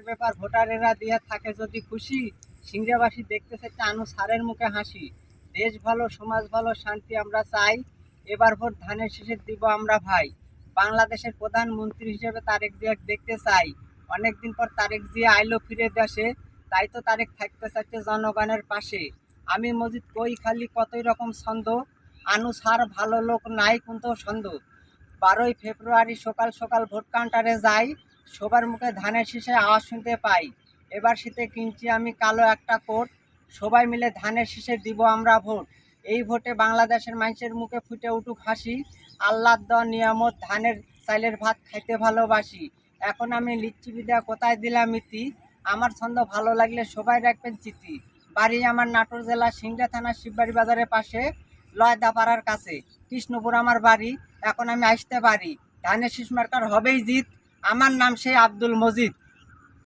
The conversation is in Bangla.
ব্যাপার ভোটারেরা দিয়ে থাকে যদি খুশি, সিংড়াবাসী দেখতেছে চানু সারের মুখে হাসি। দেশ ভালো, সমাজ ভালো, শান্তি আমরা চাই, এবার ভোট ধানের শেষে দিব আমরা ভাই। বাংলাদেশের প্রধানমন্ত্রী হিসেবে তারেক জিয়াকে দেখতে চাই। অনেকদিন পর তারেক জিয়া আইলো ফিরে দেশে, তাই তো তারেক থাকতে চাইছে জনগণের পাশে। আমি মজিদ কই খালি কতই রকম ছন্দ, আনু সার ভালো লোক নাই কিন্তু ছন্দ। 12ই ফেব্রুয়ারি সকাল সকাল ভোট কাউন্টারে যাই, সবার মুখে ধানের শীষে আওয়াজ শুনতে পাই। এবার শীতে কিনছি আমি কালো একটা কোট, সবাই মিলে ধানের শীষে দিব আমরা ভোট। এই ভোটে বাংলাদেশের মানুষের মুখে ফুটে উঠুক হাসি, আল্লাহর দেওয়া নিয়ামত ধানের চাইলের ভাত খাইতে ভালোবাসি। এখন আমি লিচ্ছি বিদ্যা কোথায় দিলাম ইতি, আমার ছন্দ ভালো লাগলে সবাই রাখবেন চিঠি। বাড়ি আমার নাটোর জেলা সিংড়া থানা শিববাড়ি বাজারের পাশে, লয়দাপাড়ার কাছে কৃষ্ণপুর আমার বাড়ি। এখন আমি আসতে পারি, ধানের শীষ মার্কার হবেই জিত, আমার নাম সেই আব্দুল মজিদ।